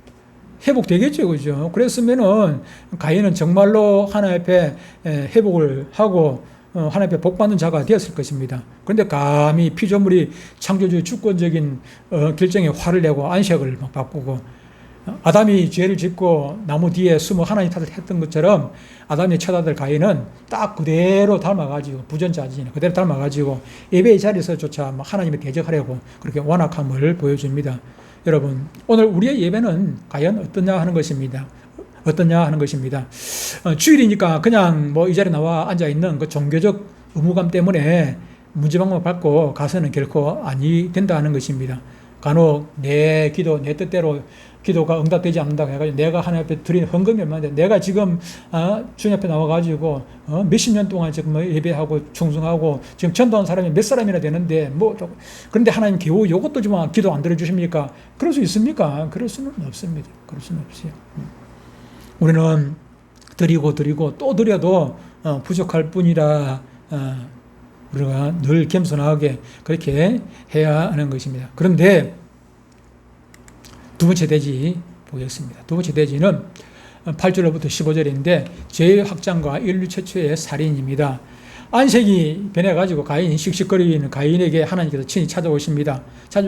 회복되겠죠, 그죠? 그랬으면은 가인은 정말로 하나님 앞에 회복을 하고 하나님 앞에 복받는 자가 되었을 것입니다. 그런데 감히 피조물이 창조주의 주권적인 결정에 화를 내고 안색을 막 바꾸고 아담이 죄를 짓고 나무 뒤에 숨어 하나님 탓을 했던 것처럼 아담의 첫 아들 가인은 딱 그대로 닮아가지고 부전자진이 그대로 닮아가지고 예배의 자리에서조차 하나님을 대적하려고 그렇게 완악함을 보여줍니다. 여러분, 오늘 우리의 예배는 과연 어떠냐 하는 것입니다. 주일이니까 그냥 이 자리에 나와 앉아있는 그 종교적 의무감 때문에 문제방만 받고 가서는 결코 아니 된다 하는 것입니다. 간혹 내 기도, 내 뜻대로 기도가 응답되지 않는다고 해가지고 내가 하나님 앞에 드린 헌금이 얼마인데 내가 지금 주님 앞에 나와가지고 몇십 년 동안 지금 예배하고 충성하고 지금 전도한 사람이 몇 사람이나 되는데 그런데 하나님 겨우 이것도 좀 기도 안 들어주십니까? 그럴 수 있습니까? 그럴 수는 없습니다. 그럴 수는 없어요. 우리는 드리고 또 드려도 부족할 뿐이라 우리가 늘 겸손하게 그렇게 해야 하는 것입니다. 그런데 두 번째 대지 보겠습니다. 두 번째 대지는 8절부터 15절인데 죄의 확장과 인류 최초의 살인입니다. 안색이 변해가지고 가인이 씩씩거리는 가인에게 하나님께서 친히 찾아오십니다.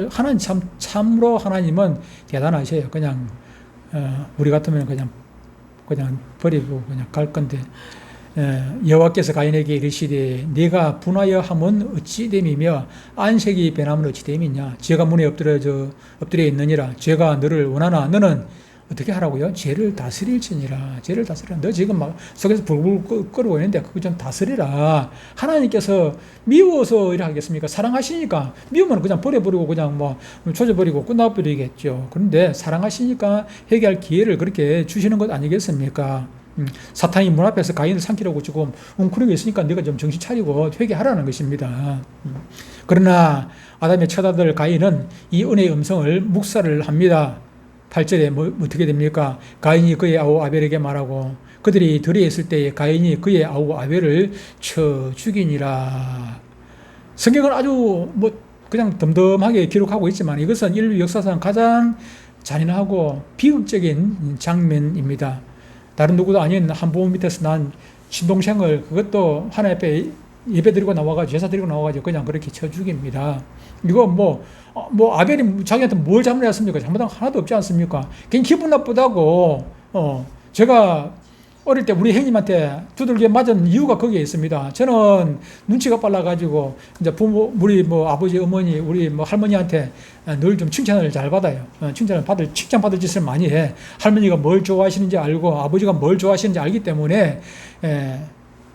하나님 참으로 하나님은 대단하셔요. 그냥 우리 같으면 그냥 버리고 그냥 갈 건데 여호와께서 가인에게 이르시되 네가 분하여 함은 어찌 됨이며 안색이 변함은 어찌 됨이냐 죄가 문에 엎드려 있느니라 죄가 너를 원하나 너는 어떻게 하라고요? 죄를 다스릴지니라. 죄를 다스리라. 너 지금 막 속에서 불불 끓고 있는데 그거 좀 다스리라. 하나님께서 미워서 이래 하겠습니까? 사랑하시니까 미우면 그냥 버려버리고 그냥 조져버리고 끝나버리겠죠. 그런데 사랑하시니까 회개할 기회를 그렇게 주시는 것 아니겠습니까? 사탄이 문 앞에서 가인을 삼키려고 지금 웅크리고 있으니까 네가 좀 정신 차리고 회개하라는 것입니다. 그러나 아담의 첫 아들 가인은 이 은혜의 음성을 묵살을 합니다. 8절에 어떻게 됩니까? 가인이 그의 아우 아벨에게 말하고 그들이 들에 있을 때에 가인이 그의 아우 아벨을 쳐 죽이니라. 성경은 아주 그냥 덤덤하게 기록하고 있지만 이것은 인류 역사상 가장 잔인하고 비극적인 장면입니다. 다른 누구도 아닌 한 부모 밑에서 난 친동생을 그것도 하나님 앞에 예배 드리고 나와가지고 제사 드리고 나와가지고 그냥 그렇게 쳐 죽입니다. 이거 아벨이 자기한테 뭘 잘못했습니까? 잘못한 거 하나도 없지 않습니까? 괜히 기분 나쁘다고 제가 어릴 때 우리 형님한테 두들겨 맞은 이유가 거기에 있습니다. 저는 눈치가 빨라가지고 이제 부모 우리 아버지 어머니 우리 할머니한테 늘 좀 칭찬을 잘 받아요. 칭찬 받을 짓을 많이 해. 할머니가 뭘 좋아하시는지 알고 아버지가 뭘 좋아하시는지 알기 때문에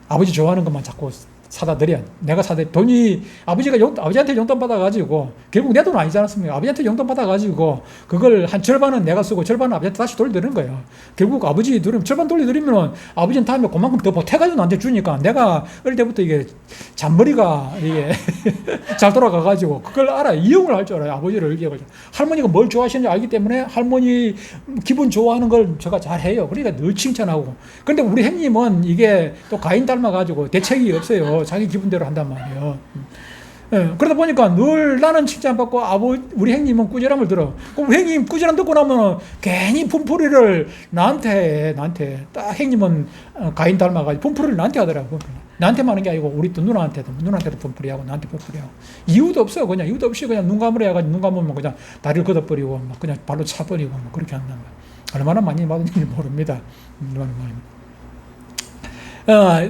아버지 좋아하는 것만 자꾸 사다 드려. 내가 사다 돈이 아버지한테 용돈 받아가지고 결국 내 돈 아니지 않습니까? 아버지한테 용돈 받아가지고 그걸 한 절반은 내가 쓰고 절반은 아버지한테 다시 돌려드리는 거예요. 결국 아버지 절반 돌려드리면 아버지는 다음에 그만큼 더 보태가지고 나한테 주니까 내가 어릴 때부터 이게 잔머리가 이게 잘 돌아가가지고 그걸 알아요. 이용을 할 줄 알아요. 아버지를 이용을. 할머니가 뭘 좋아하시는지 알기 때문에 할머니 기분 좋아하는 걸 제가 잘 해요. 그러니까 늘 칭찬하고. 그런데 우리 형님은 이게 또 가인 닮아가지고 대책이 없어요. 자기 기분대로 한단 말이에요. 그러다 보니까 늘 나는 칭찬받고 우리 형님은 꾸지람을 들어. 그럼 형님 꾸지람 듣고 나면 괜히 분풀이를 나한테 딱 형님은 가인 닮아가지고 분풀이를 나한테 하더라고. 나한테만 하는 게 아니고 우리 또 누나한테도 분풀이하고 나한테 분풀이하고 이유도 없어요. 그냥 이유도 없이 그냥 눈 감으려 해가지고 눈 감으면 그냥 다리를 걷어버리고 그냥 발로 차버리고 그렇게 한단 말이에요. 얼마나 많이 받은지 모릅니다.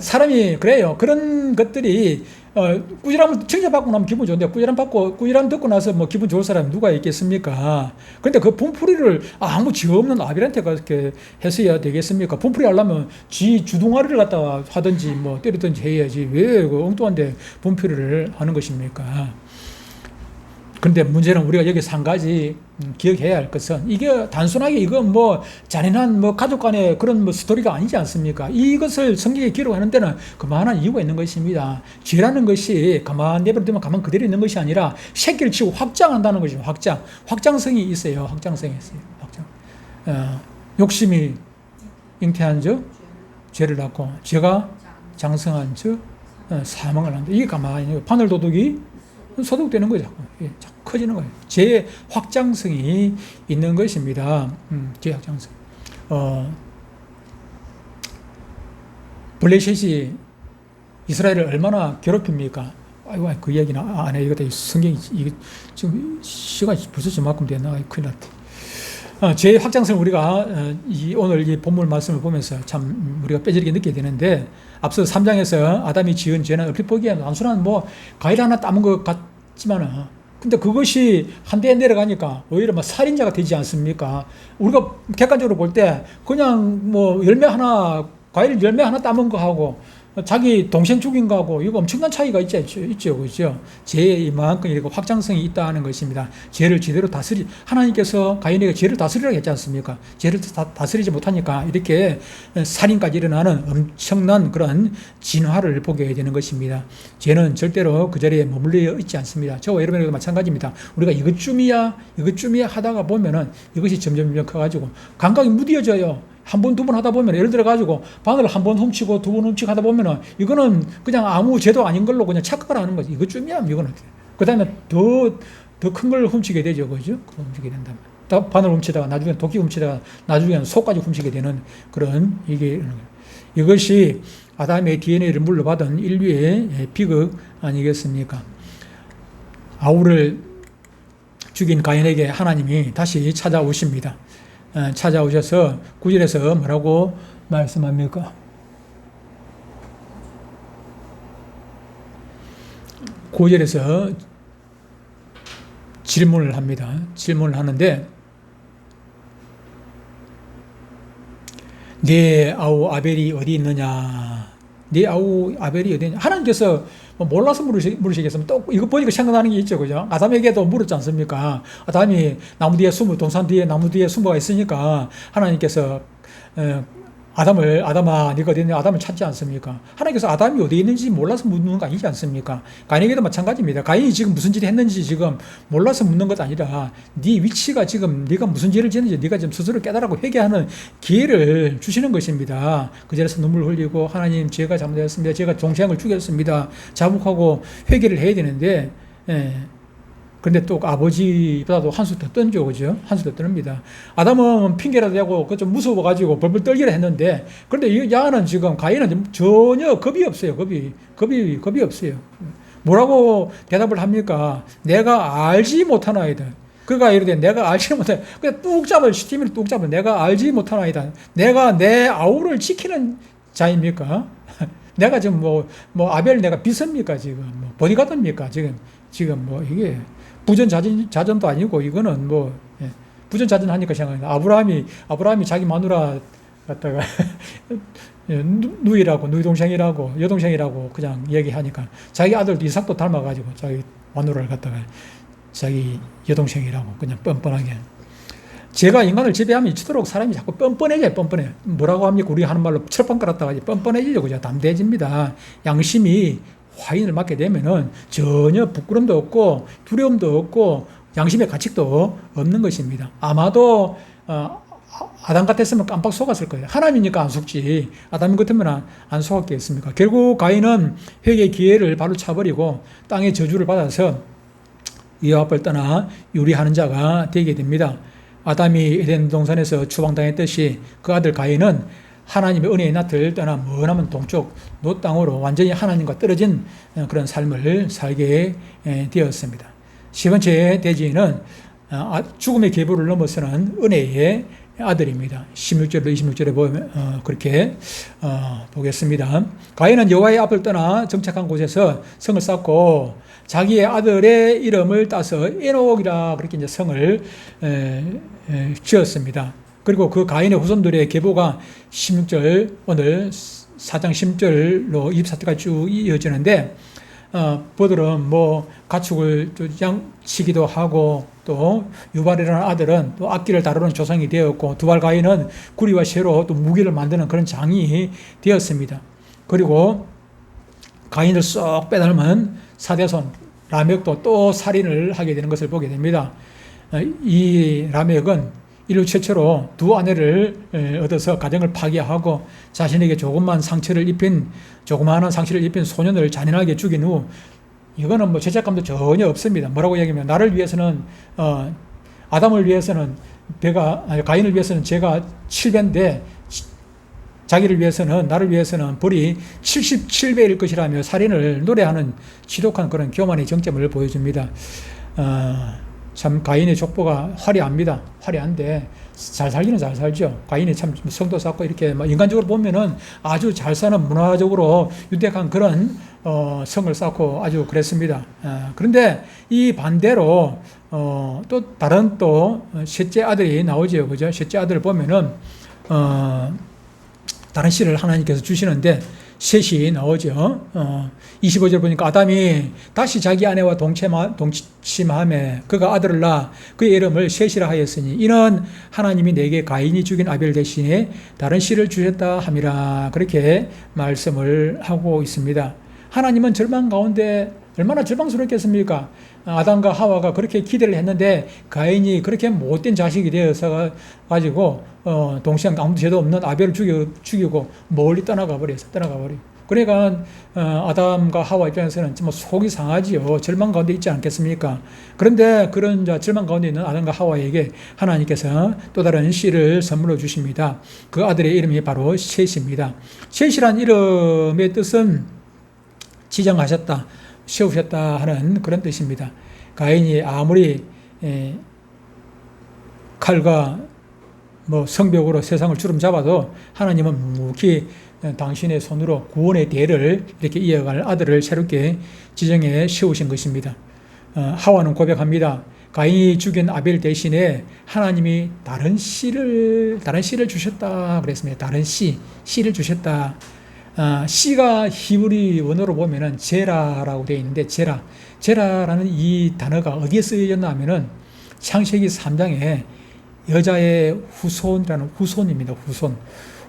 사람이 그래요. 그런 것들이 꾸지람을 칭찬받고 나면 기분 좋은데, 꾸지람 듣고 나서 뭐 기분 좋을 사람이 누가 있겠습니까? 근데 그 분풀이를 아무 죄 없는 아벨한테 그렇게 했어야 되겠습니까? 분풀이 하려면 지 주둥아리를 갖다가 하든지 뭐 때리든지 해야지. 왜 그 엉뚱한데 분풀이를 하는 것입니까? 근데 문제는 우리가 여기서 한 가지 기억해야 할 것은, 이게 단순하게 이건 뭐 잔인한 뭐 가족 간의 그런 뭐 스토리가 아니지 않습니까? 이것을 성경에 기록하는 데는 그만한 이유가 있는 것입니다. 죄라는 것이 가만 내버려두면 가만 그대로 있는 것이 아니라 새끼를 치고 확장한다는 것이죠. 확장성이 있어요. 확장성이 있어요. 욕심이 잉태한 즉 죄를 낳고, 죄가 장성한 즉 사망을 한다. 이게 가만히 바늘도둑이 소독되는 거죠. 자꾸 커지는 거예요. 죄의 확장성이 있는 것입니다. 죄의 확장성. 블레셋이 이스라엘을 얼마나 괴롭힙니까? 아이고, 그 이야기는 안 해. 이것도 성경이, 이게 지금 시간이 벌써 저만큼 됐나? 큰일 났다. 죄의 확장성을 우리가 오늘 이 본문 말씀을 보면서 참 우리가 뼈저리게 느끼게 되는데, 앞서 3장에서 아담이 지은 죄는 얼핏 보기에는 단순한 뭐 과일 하나 따먹은 것 같지만은, 근데 그것이 한 대에 내려가니까 오히려 막 살인자가 되지 않습니까? 우리가 객관적으로 볼 때 그냥 뭐 과일 열매 하나 따먹은 거 하고 자기 동생 죽인 거하고 이거 엄청난 차이가 있죠, 그죠? 죄에 이만큼 이렇게 확장성이 있다는 것입니다. 죄를 제대로 하나님께서 가인에게 죄를 다스리라고 했지 않습니까? 죄를 다스리지 못하니까 이렇게 살인까지 일어나는 엄청난 그런 진화를 보게 되는 것입니다. 죄는 절대로 그 자리에 머물러 있지 않습니다. 저와 여러분에게도 마찬가지입니다. 우리가 이것쯤이야 하다가 보면은 이것이 점점 커가지고 감각이 무뎌져요. 한 번, 두 번 하다 보면, 예를 들어가지고, 바늘을 한 번 훔치고, 두 번 훔치고 하다 보면은, 이거는 그냥 아무 죄도 아닌 걸로 그냥 착각을 하는 거지. 이것쯤이야, 이거는. 그 다음에 더 큰 걸 훔치게 되죠. 그죠? 그거 훔치게 된다면. 바늘 훔치다가, 나중에 도끼 훔치다가, 나중에는 속까지 훔치게 되는 그런, 이것이 아담의 DNA를 물려받은 인류의 비극 아니겠습니까? 아우를 죽인 가인에게 하나님이 다시 찾아오십니다. 찾아오셔서 9절에서 뭐라고 말씀합니까? 9절에서 질문을 합니다. 질문을 하는데, 네 아우 아벨이 어디 있느냐? 네 아우 아벨이 어디 있느냐? 하나님께서 몰라서 물으시겠으면 또 이거 보니까 생각나는 게 있죠, 그죠? 아담에게도 물었지 않습니까? 아담이 동산 뒤에 나무 뒤에 숨어가 있으니까 하나님께서 아담아, 네가 어디 있냐? 아담을 찾지 않습니까? 하나님께서 아담이 어디 있는지 몰라서 묻는 거 아니지 않습니까? 가인에게도 마찬가지입니다. 가인이 지금 무슨 짓을 했는지 지금 몰라서 묻는 것 아니라, 네 위치가 지금 네가 무슨 죄를 지었는지 네가 지금 스스로 깨달고 회개하는 기회를 주시는 것입니다. 그 자리에서 눈물 흘리고, 하나님, 제가 잘못했습니다. 제가 동생을 죽였습니다. 자복하고 회개를 해야 되는데, 근데 또 아버지보다도 한 수 더 던져, 그죠? 한 수 더 떠납니다. 아담은 핑계라도 대고 그 좀 무서워가지고 벌벌 떨기를 했는데, 그런데 이 야는 지금 가인은 전혀 겁이 없어요. 겁이 없어요. 뭐라고 대답을 합니까? 내가 알지 못하나이다. 그가 이르되 내가 알지 못하나이다. 그냥 시티미를 뚝 잡아. 내가 알지 못하나이다. 내가 내 아우를 지키는 자입니까? 내가 지금 아벨 내가 비섭니까? 지금 보디가드입니까? 지금 이게 부전자전도 아니고, 이거는 부전자전 하니까 생각나. 아브라함이 자기 마누라 갖다가 누이 동생이라고, 여동생이라고 그냥 얘기하니까, 자기 아들 이삭도 닮아가지고 자기 마누라를 갖다가 자기 여동생이라고 그냥 뻔뻔하게. 제가 인간을 지배하면 이치도록 사람이 자꾸 뻔뻔해져요. 뭐라고 합니까? 우리 하는 말로 철판 깔았다가 뻔뻔해지죠. 그죠? 담대해집니다. 양심이 화인을 맞게 되면은 전혀 부끄럼도 없고 두려움도 없고 양심의 가책도 없는 것입니다. 아마도 아담 같았으면 깜빡 속았을 거예요. 하나님이니까 안 속지. 아담 같으면 안 속았겠습니까? 결국 가인은 회개의 기회를 바로 차버리고 땅의 저주를 받아서 여호와 앞을 떠나 유리하는 자가 되게 됩니다. 아담이 에덴 동산에서 추방당했듯이 그 아들 가인은 하나님의 은혜의 낯을 떠나 머나먼 동쪽 노 땅으로 완전히 하나님과 떨어진 그런 삶을 살게 되었습니다. 세 번째 대지는 죽음의 계보를 넘어서는 은혜의 아들입니다. 16절로 26절에 보면 그렇게 보겠습니다. 가인은 여호와의 앞을 떠나 정착한 곳에서 성을 쌓고 자기의 아들의 이름을 따서 에녹이라 그렇게 이제 성을 지었습니다. 그리고 그 가인의 후손들의 계보가 16절 오늘 4장 10절로 24절까지 쭉 이어지는데 버들은 뭐 가축을 양치기도 하고 또 유발이라는 아들은 또 악기를 다루는 조상이 되었고 두발 가인은 구리와 쇠로 또 무기를 만드는 그런 장이 되었습니다. 그리고 가인을 쏙 빼닮은 사대손 라멕도 또 살인을 하게 되는 것을 보게 됩니다. 이 라멕은 인류 최초로 두 아내를 얻어서 가정을 파괴하고 자신에게 조그마한 상처를 입힌 소년을 잔인하게 죽인 후 이거는 뭐 죄책감도 전혀 없습니다. 뭐라고 얘기하면 나를 위해서는 아담을 위해서는 가인을 위해서는 죄가 7배인데 자기를 위해서는 나를 위해서는 벌이 77배일 것이라며 살인을 노래하는 지독한 그런 교만의 정점을 보여줍니다. 참 가인의 족보가 화려합니다. 화려한데 잘 살기는 잘 살죠. 가인이 참 성도 쌓고 이렇게 인간적으로 보면은 아주 잘 사는 문화적으로 유대한 그런 성을 쌓고 아주 그랬습니다. 그런데 이 반대로 또 다른 또 셋째 아들이 나오죠, 그죠? 셋째 아들을 보면은 다른 씨를 하나님께서 주시는데 셋이 나오죠. 25절 보니까 아담이 다시 자기 아내와 동침함에 그가 아들을 낳아 그의 이름을 셋이라 하였으니 이는 하나님이 내게 가인이 죽인 아벨 대신에 다른 씨를 주셨다 함이라 그렇게 말씀을 하고 있습니다. 하나님은 절망 가운데 얼마나 절망스럽겠습니까? 아담과 하와가 그렇게 기대를 했는데 가인이 그렇게 못된 자식이 되어서 가지고 동시에 아무 죄도 없는 아벨을 죽이고 멀리 떠나가 버려. 그러니까 아담과 하와 입장에서는 정말 속이 상하지요. 절망 가운데 있지 않겠습니까? 그런데 그런 절망 가운데 있는 아담과 하와에게 하나님께서 또 다른 씨를 선물로 주십니다. 그 아들의 이름이 바로 셋입니다. 셋이란 이름의 뜻은 지정하셨다, 세우셨다 하는 그런 뜻입니다. 가인이 아무리 칼과 성벽으로 세상을 주름잡아도 하나님은 묵묵히 당신의 손으로 구원의 대를 이렇게 이어갈 아들을 새롭게 지정해 세우신 것입니다. 하와는 고백합니다. 가인이 죽인 아벨 대신에 하나님이 다른 씨를 주셨다 그랬습니다. 다른 씨를 주셨다. 씨가 히브리 원어로 보면은 제라라고 되어 있는데 제라라는 이 단어가 어디에 쓰여졌나 하면은 창세기 3장에 여자의 후손이라는 후손입니다.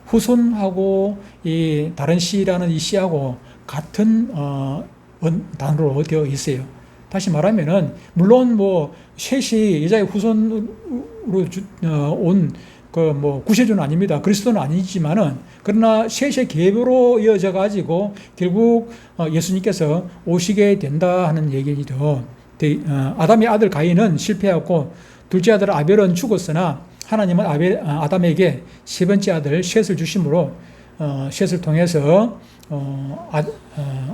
후손하고 이 다른 씨라는 이 씨하고 같은 단어로 되어 있어요. 다시 말하면은 물론 셋이 여자의 후손으로 온 구세주는 아닙니다. 그리스도는 아니지만은 그러나 셋의 계보로 이어져 가지고 결국 예수님께서 오시게 된다 하는 얘기죠. 아담의 아들 가인은 실패하고 둘째 아들 아벨은 죽었으나 하나님은 아담에게 세 번째 아들 셋을 주심으로 셋을 통해서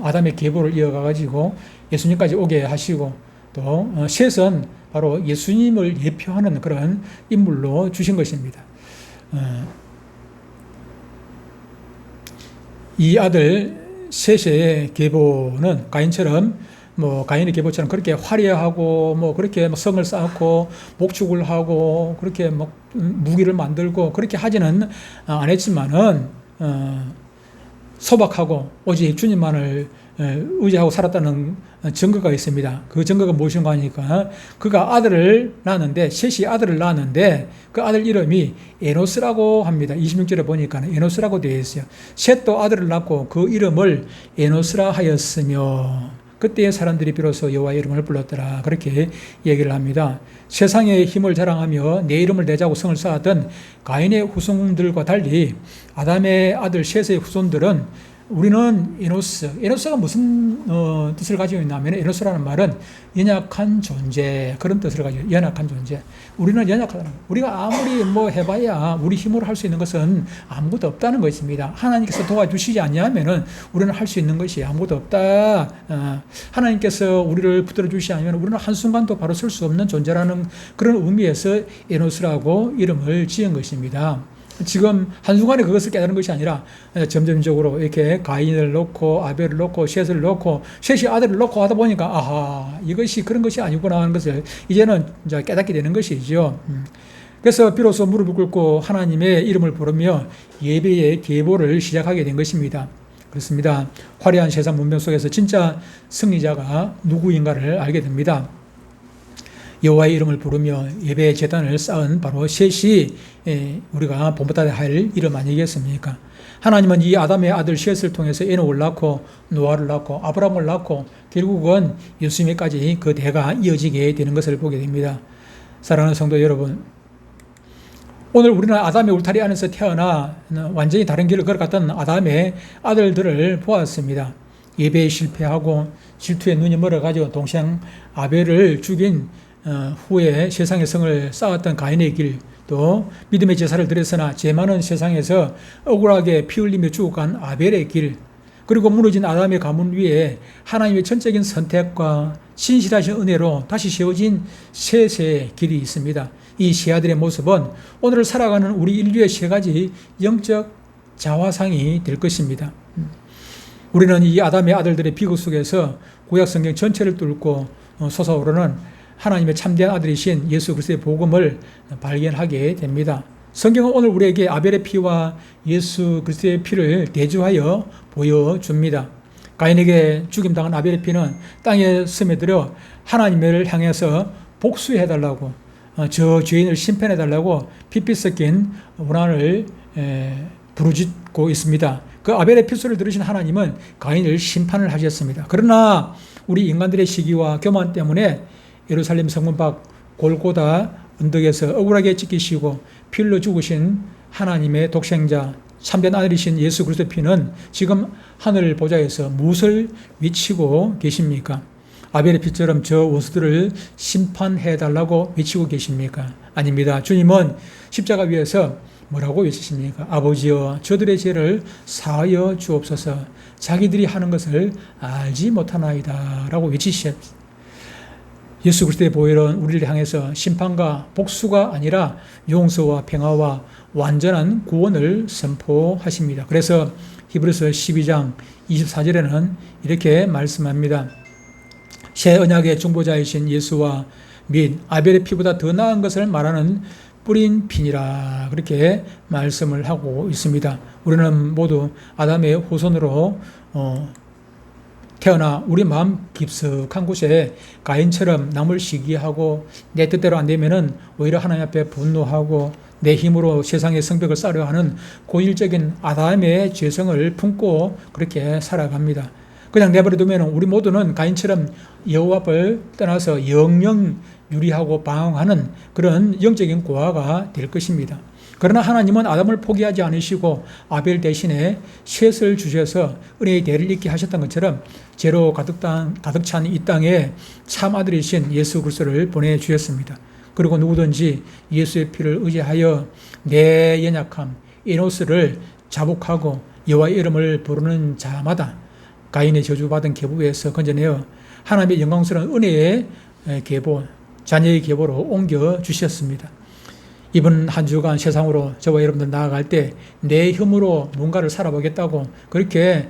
아담의 계보를 이어가 가지고 예수님까지 오게 하시고 또 셋은 바로 예수님을 예표하는 그런 인물로 주신 것입니다. 이 아들 셋의 계보는 가인처럼 가인의 계보처럼 그렇게 화려하고 그렇게 성을 쌓고 목축을 하고 그렇게 무기를 만들고 그렇게 하지는 않았지만은 소박하고 오직 주님만을 의지하고 살았다는 증거가 있습니다. 그 증거가 무엇인가 하니까 그가 아들을 낳았는데 셋이 아들을 낳았는데 그 아들 이름이 에노스라고 합니다. 26절에 보니까 에노스라고 되어 있어요. 셋도 아들을 낳고 그 이름을 에노스라 하였으며 그때의 사람들이 비로소 여호와의 이름을 불렀더라 그렇게 얘기를 합니다. 세상의 힘을 자랑하며 내 이름을 내자고 성을 쌓았던 가인의 후손들과 달리 아담의 아들 셋의 후손들은 우리는 에노스가 무슨 뜻을 가지고 있냐면, 에노스라는 말은 연약한 존재, 그런 뜻을 가지고, 연약한 존재. 우리는 연약하다는 거예요. 우리가 아무리 해봐야 우리 힘으로 할 수 있는 것은 아무것도 없다는 것입니다. 하나님께서 도와주시지 않냐면은 우리는 할 수 있는 것이 아무것도 없다. 하나님께서 우리를 붙들어 주시지 않으면 우리는 한순간도 바로 설 수 없는 존재라는 그런 의미에서 에노스라고 이름을 지은 것입니다. 지금 한순간에 그것을 깨달은 것이 아니라 점점적으로 이렇게 가인을 놓고 아벨을 놓고 셋을 놓고 셋이 아들을 놓고 하다 보니까 아하, 이것이 그런 것이 아니구나 하는 것을 이제는 이제 깨닫게 되는 것이죠. 그래서 비로소 무릎을 꿇고 하나님의 이름을 부르며 예배의 계보를 시작하게 된 것입니다. 그렇습니다. 화려한 세상 문명 속에서 진짜 승리자가 누구인가를 알게 됩니다. 여호와의 이름을 부르며 예배의 제단을 쌓은 바로 셋이 우리가 본받아야 할 이름 아니겠습니까? 하나님은 이 아담의 아들 셋을 통해서 에녹을 낳고 노아를 낳고 아브라함을 낳고 결국은 예수님에까지 그 대가 이어지게 되는 것을 보게 됩니다. 사랑하는 성도 여러분, 오늘 우리는 아담의 울타리 안에서 태어나 완전히 다른 길을 걸어갔던 아담의 아들들을 보았습니다. 예배에 실패하고 질투에 눈이 멀어가지고 동생 아벨을 죽인 후에 세상의 성을 쌓았던 가인의 길, 또 믿음의 제사를 드렸으나 죄 많은 세상에서 억울하게 피 흘리며 죽어간 아벨의 길, 그리고 무너진 아담의 가문 위에 하나님의 전적인 선택과 신실하신 은혜로 다시 세워진 셋의 길이 있습니다. 이 세 아들의 모습은 오늘 살아가는 우리 인류의 세 가지 영적 자화상이 될 것입니다. 우리는 이 아담의 아들들의 비극 속에서 구약 성경 전체를 뚫고 솟아오르는 하나님의 참된 아들이신 예수 그리스도의 복음을 발견하게 됩니다. 성경은 오늘 우리에게 아벨의 피와 예수 그리스도의 피를 대조하여 보여줍니다. 가인에게 죽임당한 아벨의 피는 땅에 스며들어 하나님을 향해서 복수해달라고, 저 죄인을 심판해달라고 피피 섞인 원한을 부르짖고 있습니다. 그 아벨의 피소를 들으신 하나님은 가인을 심판을 하셨습니다. 그러나 우리 인간들의 시기와 교만 때문에 예루살렘 성문 밖 골고다 언덕에서 억울하게 찢기시고 피 흘려 죽으신 하나님의 독생자 참된 아들이신 예수 그리스도의 피는 지금 하늘 보좌에서 무엇을 외치고 계십니까? 아벨의 피처럼 저 원수들을 심판해달라고 외치고 계십니까? 아닙니다. 주님은 십자가 위에서 뭐라고 외치십니까? 아버지여, 저들의 죄를 사하여 주옵소서. 자기들이 하는 것을 알지 못하나이다 라고 외치셨습니다. 예수 그리스도의 보혈은 우리를 향해서 심판과 복수가 아니라 용서와 평화와 완전한 구원을 선포하십니다. 그래서 히브리서 12장 24절에는 이렇게 말씀합니다. 새 언약의 중보자이신 예수와 및 아벨의 피보다 더 나은 것을 말하는 뿌린 피니라, 그렇게 말씀을 하고 있습니다. 우리는 모두 아담의 후손으로 태어나 우리 마음 깊숙한 곳에 가인처럼 남을 시기하고 내 뜻대로 안 되면은 오히려 하나님 앞에 분노하고 내 힘으로 세상의 성벽을 쌓으려 하는 고질적인 아담의 죄성을 품고 그렇게 살아갑니다. 그냥 내버려두면 우리 모두는 가인처럼 여호와 앞을 떠나서 영영 유리하고 방황하는 그런 영적인 고아가 될 것입니다. 그러나 하나님은 아담을 포기하지 않으시고 아벨 대신에 셋을 주셔서 은혜의 대를 잇게 하셨던 것처럼 죄로 가득 찬 이 땅에 참 아들이신 예수 그리스도를 보내주셨습니다. 그리고 누구든지 예수의 피를 의지하여 내 연약함, 에노스를 자복하고 여호와의 이름을 부르는 자마다 가인의 저주받은 계보에서 건져내어 하나님의 영광스러운 은혜의 계보, 자녀의 계보로 옮겨주셨습니다. 이번 한 주간 세상으로 저와 여러분들 나아갈 때 내 힘으로 뭔가를 살아보겠다고 그렇게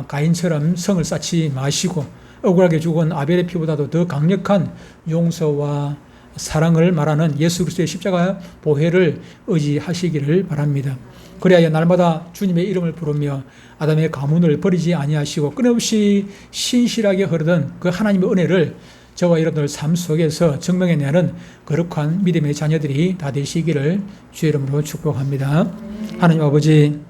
가인처럼 성을 쌓지 마시고 억울하게 죽은 아벨의 피보다도 더 강력한 용서와 사랑을 말하는 예수 그리스도의 십자가 보혈을 의지하시기를 바랍니다. 그래야 날마다 주님의 이름을 부르며 아담의 가문을 버리지 아니하시고 끊임없이 신실하게 흐르던 그 하나님의 은혜를 저와 여러분들 삶 속에서 증명해내는 거룩한 믿음의 자녀들이 다 되시기를 주의 이름으로 축복합니다. 하나님 아버지,